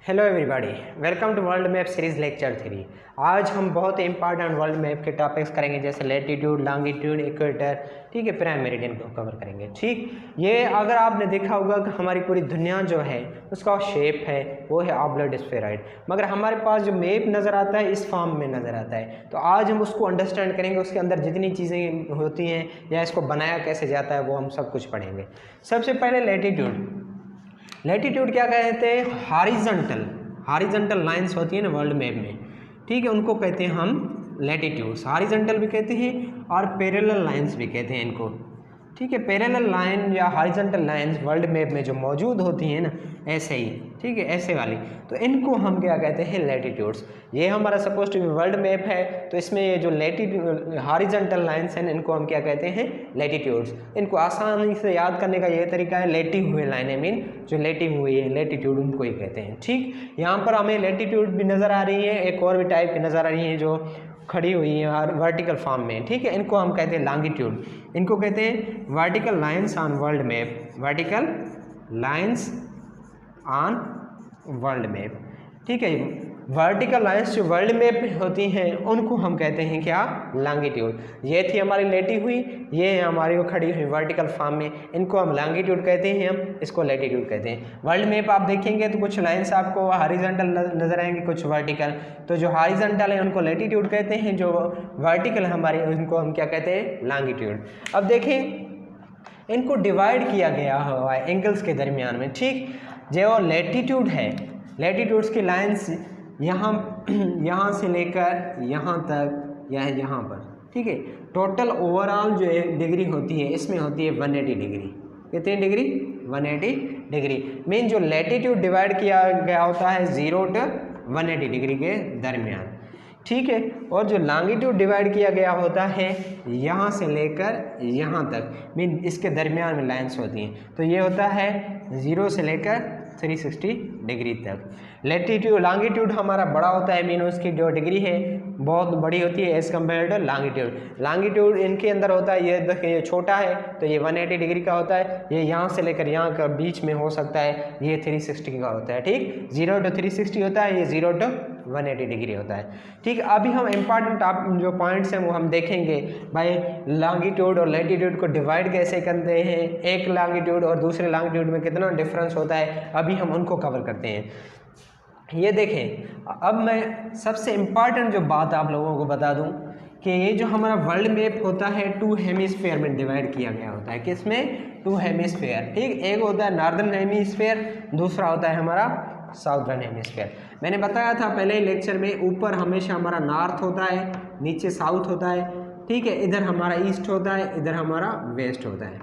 Hello everybody, welcome to world map series lecture 3। आज हम बहुत ही इंपॉर्टेंट वर्ल्ड मैप के टॉपिक्स करेंगे, जैसे लैटिट्यूड, लॉन्गिट्यूड, इक्वेटर, ठीक है, प्राइम मेरिडियन को कवर करेंगे। ठीक, ये अगर आपने देखा होगा कि हमारी पूरी दुनिया जो है उसका शेप है वो है ऑब्लेट स्फेरॉइड, मगर हमारे पास जो मैप नज़र आता है इस फॉर्म में नज़र आता है। तो आज हम उसको अंडरस्टैंड करेंगे, उसके अंदर जितनी चीज़ें होती हैं या इसको बनाया कैसे जाता है वो हम सब कुछ पढ़ेंगे। सबसे पहले लैटिट्यूड क्या कहते हैं? हॉरिजॉन्टल लाइंस होती है ना वर्ल्ड मैप में, ठीक है, उनको कहते हैं हम लैटिट्यूड्स। हॉरिजॉन्टल भी कहते हैं और पैरेलल लाइंस भी कहते हैं इनको, ठीक है। पैरेलल लाइन या हॉरिजॉन्टल लाइंस वर्ल्ड मैप में जो मौजूद होती हैं ना, ऐसे ही, ठीक है, ऐसे वाली, तो इनको हम क्या कहते हैं? लैटिट्यूड्स। ये हमारा suppose to be world map है, तो इसमें ये जो लैटिट्यूड हॉरिजॉन्टल लाइंस हैं इनको हम क्या कहते हैं? लैटिट्यूड्स। इनको आसानी से याद करने का ये तरीका है, लेटी हुए लाइनें, मीन जो लेटी हुई है लैटिट्यूड, उनको ही कहते हैं। ठीक, यहाँ पर हमें लैटिट्यूड भी नज़र आ रही है, एक और भी टाइप की नज़र आ रही है जो खड़ी हुई है और वर्टिकल फॉर्म में, ठीक है, इनको हम कहते हैं लॉन्गिट्यूड। इनको कहते हैं vertical lines on world map, vertical lines on world map, ठीक है। वर्टिकल लाइंस जो वर्ल्ड मैप में होती हैं उनको हम कहते हैं क्या? लॉन्गिट्यूड। ये थी हमारी लेटी हुई, ये है हमारी वो खड़ी हुई वर्टिकल फॉर्म में, इनको हम लॉन्गिट्यूड कहते हैं, हम इसको लैटिट्यूड कहते हैं। वर्ल्ड मैप आप देखेंगे तो कुछ लाइंस आपको हॉरिजॉन्टल नजर आएंगे, कुछ वर्टिकल। तो जो हॉरिजॉन्टल है उनको लैटिट्यूड कहते हैं, जो वर्टिकल हमारी उनको हम क्या कहते हैं? लॉन्गिट्यूड। अब देखें, इनको डिवाइड किया गया हुआ है एंगल्स के दरमियान में, ठीक। जो लैटिट्यूड है, लैटिट्यूड्स की लाइंस यहाँ से लेकर यहाँ तक या यहाँ पर, ठीक है, टोटल ओवरऑल जो डिग्री होती है इसमें होती है 180 डिग्री। कितनी डिग्री? 180 डिग्री। मीन जो लैटिट्यूड डिवाइड किया गया होता है 0 to 180 डिग्री के दरमियान, ठीक है। और जो लॉन्गिट्यूड डिवाइड किया गया होता है यहाँ से लेकर यहाँ तक, मीन इसके दरमियान में लाइंस होती हैं, तो ये होता है 0 से लेकर 360 डिग्री तक। लैटिट्यूड, लॉन्गिट्यूड हमारा बड़ा होता है, मीन उसकी जो डिग्री है बहुत बड़ी होती है as compare to longitude. Longitude इनके अंदर होता है, ये देखिए ये छोटा है तो ये 180 डिग्री का होता है, ये यहाँ से लेकर यहाँ का बीच में हो सकता है, ये 360 का होता है, ठीक। 0 to 360 होता है, ये 0 to 180 डिग्री होता है, ठीक। अभी हम इम्पॉर्टेंट जो पॉइंट्स हैं वो हम देखेंगे भाई, लॉन्गिट्यूड और लैटिट्यूड को डिवाइड कैसे करते हैं, एक लॉन्गिट्यूड और दूसरे लॉन्गिट्यूड में कितना डिफरेंस होता है, अभी हम उनको कवर करते हैं। ये देखें, अब मैं सबसे इम्पॉर्टेंट जो बात आप लोगों को बता दूं कि ये जो हमारा वर्ल्ड मैप होता है 2 हेमिस्फीयर में डिवाइड किया गया होता है। किसमें? 2 हेमिस्फीयर, ठीक। एक होता है नॉर्दर्न हेमिस्फीयर, दूसरा होता है हमारा साउदर्न हेमिस्फीयर। मैंने बताया था पहले ही लेक्चर में, ऊपर हमेशा हमारा नॉर्थ होता है, नीचे साउथ होता है, ठीक है, इधर हमारा ईस्ट होता है, इधर हमारा वेस्ट होता है,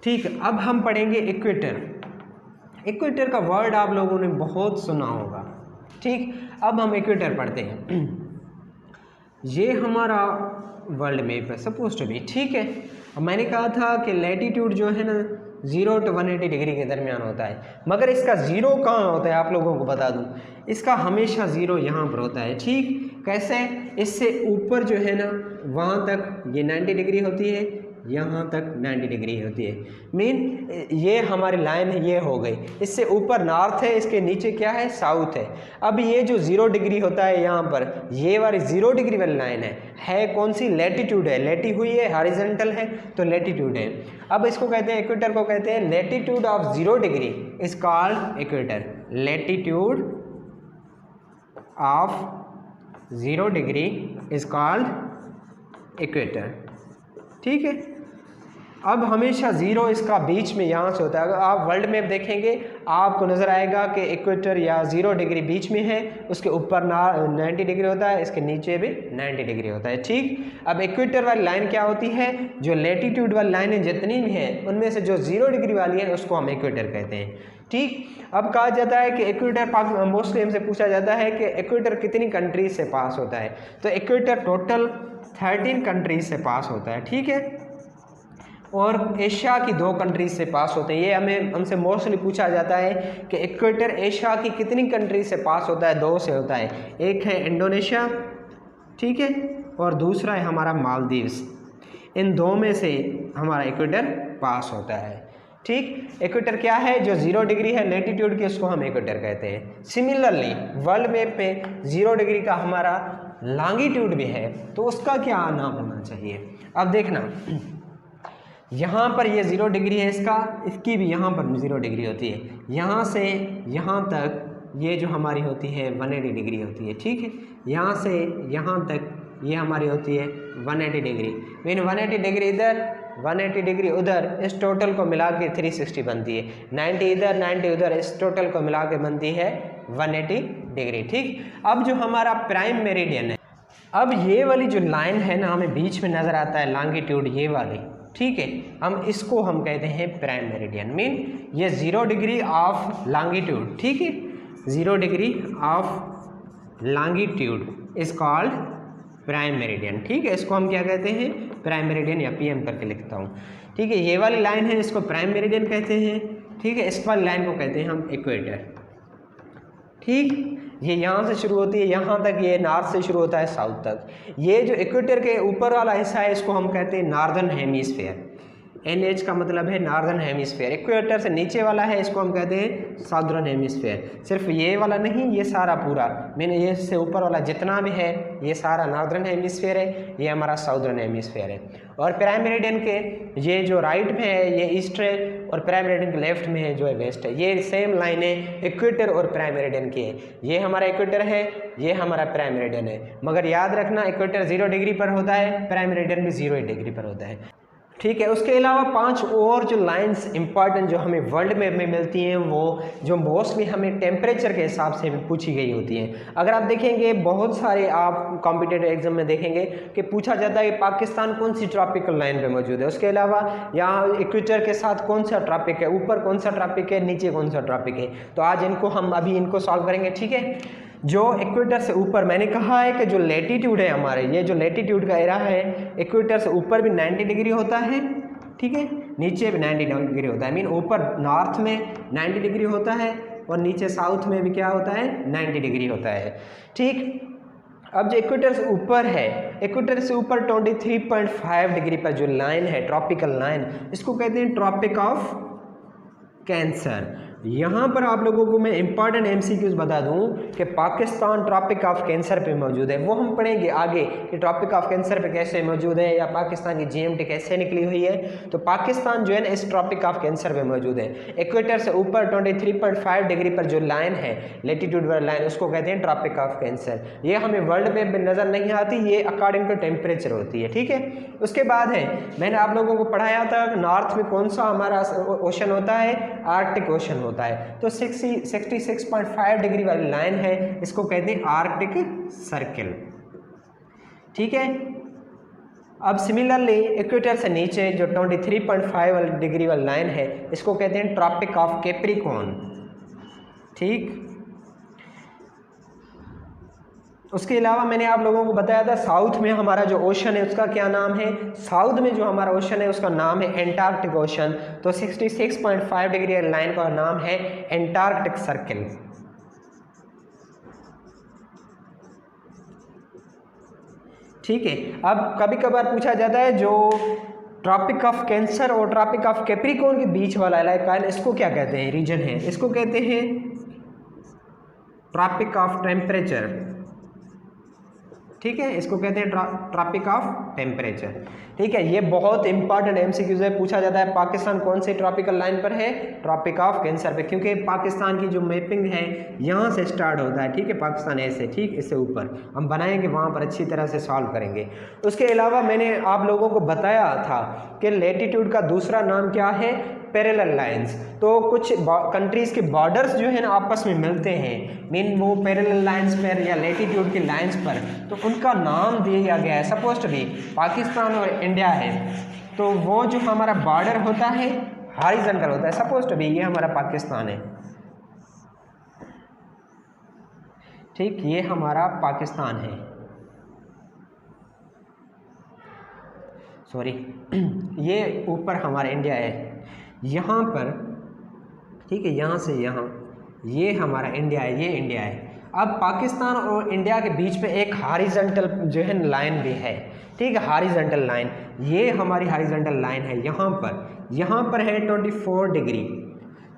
ठीक। अब हम पढ़ेंगे इक्वेटर। इक्वेटर का वर्ड आप लोगों ने बहुत सुना होगा, ठीक। अब हम इक्वेटर पढ़ते हैं। ये हमारा वर्ल्ड मैप है सपोज टू बी, ठीक है। अब मैंने कहा था कि लैटिट्यूड जो है ना 0 to 180 डिग्री के दरमियान होता है, मगर इसका 0 कहाँ होता है आप लोगों को बता दूं, इसका हमेशा 0 यहाँ पर होता है, ठीक। कैसे? इससे ऊपर जो है ना वहाँ तक ये 90 डिग्री होती है, यहाँ तक 90 डिग्री होती है, मीन ये हमारी लाइन ये हो गई। इससे ऊपर नॉर्थ है, इसके नीचे क्या है? साउथ है। अब ये जो 0 डिग्री होता है यहाँ पर, ये वाली 0 डिग्री वाली लाइन है कौन सी? लैटिट्यूड है, लेटी हुई है, हॉरिजॉन्टल है, तो लैटिट्यूड है। अब इसको कहते हैं, इक्वेटर को कहते हैं latitude of 0 degree is called equator. Latitude of 0 degree is called equator, ठीक है। अब हमेशा 0 इसका बीच में यहाँ से होता है। अगर आप वर्ल्ड मैप देखेंगे आपको नज़र आएगा कि इक्वेटर या 0 डिग्री बीच में है, उसके ऊपर 90 डिग्री होता है, इसके नीचे भी 90 डिग्री होता है, ठीक। अब इक्वेटर वाली लाइन क्या होती है? जो लैटिट्यूड वाली लाइनें जितनी भी हैं उनमें से जो 0 डिग्री वाली है उसको हम इक्वेटर कहते हैं, ठीक। अब कहा जाता है कि इक्वेटर, मोस्टली हमसे पूछा जाता है कि इक्वेटर कितनी कंट्रीज से पास होता है, तो इक्वेटर टोटल 13 कंट्रीज से पास होता है, ठीक है। और एशिया की 2 कंट्रीज से पास होते हैं। ये हमसे मोस्टली पूछा जाता है कि इक्वेटर एशिया की कितनी कंट्रीज से पास होता है? 2 से होता है, एक है इंडोनेशिया, ठीक है, और दूसरा है हमारा मालदीव्स। इन 2 में से हमारा इक्वेटर पास होता है, ठीक। इक्वेटर क्या है, जो 0 डिग्री है लेटीट्यूड की, उसको हम इक्वेटर कहते हैं। सिमिलरली वर्ल्ड मैप में 0 डिग्री का हमारा लॉन्गिट्यूड भी है, तो उसका क्या नाम होना चाहिए। अब देखना, यहाँ पर ये 0 डिग्री है इसकी भी यहाँ पर 0 डिग्री होती है। यहाँ से यहाँ तक ये जो हमारी होती है 180 डिग्री होती है, ठीक है। यहाँ से यहाँ तक ये हमारी होती है 180 डिग्री। मीन 180 डिग्री इधर, 180 डिग्री उधर, इस टोटल को मिला के 360 बनती है। 90 इधर 90 उधर, इस टोटल को मिला के बनती है 180 डिग्री, ठीक। अब जो हमारा प्राइम मेरिडियन है, अब ये वाली जो लाइन है ना, हमें बीच में नज़र आता है लॉन्गिट्यूड, ये वाली, ठीक है। हम इसको हम कहते हैं प्राइम मेरिडियन। मीन ये 0 डिग्री ऑफ लॉन्गिट्यूड, ठीक है। 0 degree of longitude is called prime meridian, ठीक है। इसको हम क्या कहते हैं, प्राइम मेरिडियन, या पीएम करके लिखता हूँ, ठीक है। ये वाली लाइन है, इसको प्राइम मेरिडियन कहते हैं, ठीक है। इस वाली लाइन को कहते हैं हम इक्वेटर, ठीक। ये यहाँ से शुरू होती है यहाँ तक, ये नॉर्थ से शुरू होता है साउथ तक। ये जो इक्वेटर के ऊपर वाला हिस्सा है, इसको हम कहते हैं नॉर्दर्न हेमिस्फीयर। NH का मतलब है नॉर्दर्न हेमिस्फीयर। इक्वेटर से नीचे वाला है, इसको हम कहते हैं साउदर्न हेमिस्फीयर। सिर्फ ये वाला नहीं, ये सारा पूरा, मैंने ये से ऊपर वाला जितना भी है, ये सारा नॉर्दर्न हेमिस्फीयर है, ये हमारा साउदर्न हेमिस्फीयर है। और प्राइम मेरिडियन के ये जो राइट में है ये ईस्ट है, और प्राइम मेरिडियन के लेफ्ट में है जो है वेस्ट है। ये सेम लाइनें इक्वेटर और प्राइम मेरिडियन की है। ये हमारा इक्वेटर है, ये हमारा प्राइम मेरिडियन है। मगर याद रखना, इक्वेटर 0 डिग्री पर होता है, प्राइम मेरिडियन भी 0 डिग्री पर होता है, ठीक है। उसके अलावा 5 और जो लाइंस इंपॉर्टेंट जो हमें वर्ल्ड मैप में मिलती हैं, वो जो मोस्टली हमें टेम्परेचर के हिसाब से पूछी गई होती हैं। अगर आप देखेंगे, बहुत सारे आप कॉम्पिटिटिव एग्जाम में देखेंगे कि पूछा जाता है कि पाकिस्तान कौन सी ट्रॉपिकल लाइन पे मौजूद है। उसके अलावा यहाँ इक्वेटर के साथ कौन सा ट्रॉपिक है, ऊपर कौन सा ट्रॉपिक है, नीचे कौन सा ट्रॉपिक है। तो आज इनको हम अभी इनको सॉल्व करेंगे, ठीक है। जो इक्वेटर से ऊपर, मैंने कहा है कि जो लेटीट्यूड है हमारे, ये जो लेटीट्यूड का एरा है, इक्वेटर से ऊपर भी 90 डिग्री होता है, ठीक है, नीचे भी 90 डिग्री होता है। मीन ऊपर नॉर्थ में 90 डिग्री होता है, और नीचे साउथ में भी क्या होता है, 90 डिग्री होता है, ठीक। अब जो इक्वेटर से ऊपर है, इक्वेटर से ऊपर 23.5 डिग्री पर जो लाइन है, ट्रॉपिकल लाइन, इसको कहते हैं ट्रॉपिक ऑफ कैंसर। यहाँ पर आप लोगों को मैं इंपॉर्टेंट MCQs बता दूँ कि पाकिस्तान ट्रॉपिक ऑफ कैंसर पे मौजूद है। वो हम पढ़ेंगे आगे कि ट्रॉपिक ऑफ कैंसर पे कैसे मौजूद है, या पाकिस्तान की GMT कैसे निकली हुई है। तो पाकिस्तान जो है ना, इस ट्रॉपिक ऑफ कैंसर पे मौजूद है। इक्वेटर से ऊपर 23.5 डिग्री पर जो लाइन है, लेटीट्यूड वाली लाइन, उसको कहते हैं ट्रॉपिक ऑफ कैंसर। ये हमें वर्ल्ड मैप में नज़र नहीं आती, ये अकॉर्डिंग टू टेम्परेचर होती है, ठीक है। उसके बाद है, मैंने आप लोगों को पढ़ाया था नॉर्थ में कौन सा हमारा ओशन होता है, आर्कटिक ओशन होता है। तो 66.5 डिग्री वाली लाइन है, इसको कहते हैं आर्कटिक सर्किल, ठीक है। अब सिमिलरली इक्वेटर से नीचे जो 23.5 डिग्री वाली लाइन है, इसको कहते हैं ट्रॉपिक ऑफ कैप्रिकॉर्न, ठीक। उसके अलावा मैंने आप लोगों को बताया था साउथ में हमारा जो ओशन है उसका क्या नाम है, साउथ में जो हमारा ओशन है उसका नाम है एंटार्क्टिक ओशन। तो 66.5 डिग्री लाइन का नाम है एंटार्क्टिक सर्किल, ठीक है। अब कभी कभार पूछा जाता है जो ट्रॉपिक ऑफ कैंसर और ट्रॉपिक ऑफ कैप्रिकॉर्न के बीच वाला इलाका है, इसको क्या कहते हैं, रीजन है, इसको कहते हैं ट्रॉपिक ऑफ टेम्परेचर, ठीक है। इसको कहते हैं ट्रॉपिक ऑफ टेम्परेचर, ठीक है। ये बहुत इंपॉर्टेंट MCQs है, पूछा जाता है पाकिस्तान कौन से ट्रॉपिकल लाइन पर है, ट्रॉपिक ऑफ कैंसर पे, क्योंकि पाकिस्तान की जो मैपिंग है यहाँ से स्टार्ट होता है, ठीक है, पाकिस्तान ऐसे, ठीक, इससे ऊपर हम बनाएंगे, वहाँ पर अच्छी तरह से सॉल्व करेंगे। उसके अलावा मैंने आप लोगों को बताया था कि लेटीट्यूड का दूसरा नाम क्या है, पैरेलल लाइंस। तो कुछ कंट्रीज़ के बॉर्डर्स जो है ना आपस में मिलते हैं, मीन वो पैरेलल लाइंस पर या लेटीट्यूड की लाइंस पर, तो उनका नाम दिया गया है। सपोज टू बी पाकिस्तान और इंडिया है, तो वो जो हमारा बॉर्डर होता है हॉरिजॉन्टल होता है। सपोज टू बी ये हमारा पाकिस्तान है, ठीक, ये हमारा पाकिस्तान है, सॉरी ये ऊपर हमारा इंडिया है, यहाँ पर, ठीक है, यहाँ से यहाँ ये हमारा इंडिया है, ये इंडिया है। अब पाकिस्तान और इंडिया के बीच में एक हॉरिजॉन्टल जो है लाइन भी है, ठीक है, हॉरिजॉन्टल लाइन, ये हमारी हॉरिजॉन्टल लाइन है यहाँ पर, यहाँ पर है 24 डिग्री,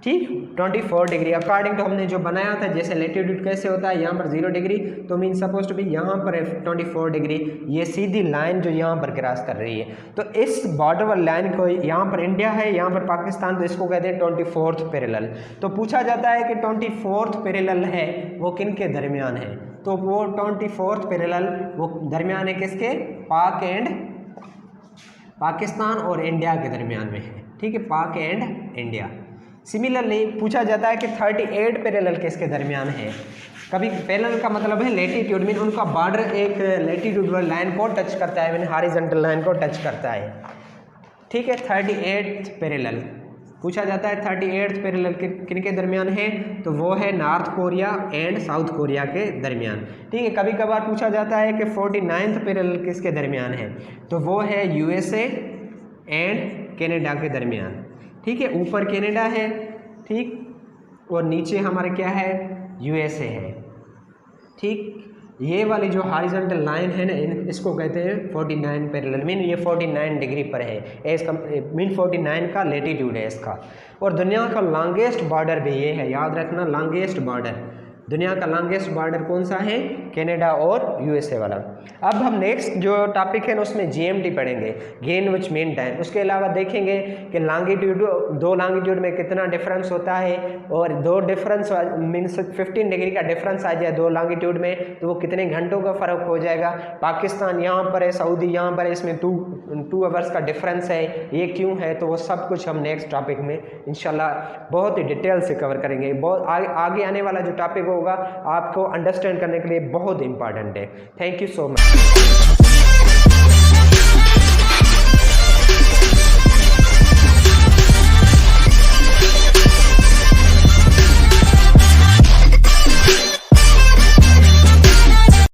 ठीक 24 डिग्री अकॉर्डिंग टू हमने जो बनाया था, जैसे लेटीट्यूड कैसे होता है, यहाँ पर 0 डिग्री, तो मीन सपोज टू भी यहाँ पर है 24 डिग्री, ये सीधी लाइन जो यहाँ पर क्रॉस कर रही है। तो इस बॉर्डर वाली लाइन को, यहाँ पर इंडिया है, यहाँ पर पाकिस्तान, तो इसको कहते हैं 24th पैरेलल। तो पूछा जाता है कि 24th पैरेलल है वो किन के दरमियान है, तो वो 24th पैरेलल वो दरमियान है किसके, पाकिस्तान और इंडिया के दरमियान में है, ठीक है, पाक एंड इंडिया। सिमिलरली पूछा जाता है कि 38 पैरेलल किसके दरमियान है। कभी पैरेलल का मतलब है लेटीट्यूड, मीन उनका बॉर्डर एक लेटीट्यूड वाली लाइन को टच करता है, मीन हॉरिजॉन्टल लाइन को टच करता है, ठीक है। 38th पैरेलल पूछा जाता है, 38th पैरेलल किन के दरमियान है, तो वो है north Korea and south Korea के दरमियान, ठीक है। कभी कभार पूछा जाता है कि 49th पैरेलल किसके दरमियान है, तो वो है यूएसए एंड कनाडा के दरमियान, ठीक है। ऊपर कनाडा है, ठीक, और नीचे हमारा क्या है, यूएसए है, ठीक। ये वाली जो हॉरिजॉन्टल लाइन है ना, इसको कहते हैं 49 पैरेलल, मीन ये 49 डिग्री पर है, इसका मीन 49 का लेटीट्यूड है इसका। और दुनिया का लॉन्गेस्ट बॉर्डर भी ये है, याद रखना, लॉन्गेस्ट बॉर्डर, दुनिया का लॉन्गेस्ट बॉर्डर कौन सा है, कनाडा और यूएसए वाला। अब हम नेक्स्ट जो टॉपिक है ना उसमें जीएमटी पढ़ेंगे, ग्रीनविच मीन टाइम। उसके अलावा देखेंगे कि लॉन्गिट्यूड, दो लॉन्गिट्यूड में कितना डिफरेंस होता है, और दो डिफरेंस मीन्स 15 डिग्री का डिफरेंस आ जाए दो लॉन्गिट्यूड में, तो वो कितने घंटों का फ़र्क हो जाएगा। पाकिस्तान यहाँ पर है, सऊदी यहाँ पर है, इसमें 2 आवर्स का डिफरेंस है, ये क्यों है, तो वो सब कुछ हम नेक्स्ट टॉपिक में इंशाल्लाह बहुत ही डिटेल से कवर करेंगे। बहुत आगे आने वाला जो टॉपिक होगा आपको अंडरस्टैंड करने के लिए बहुत इंपॉर्टेंट है। Thank you so much.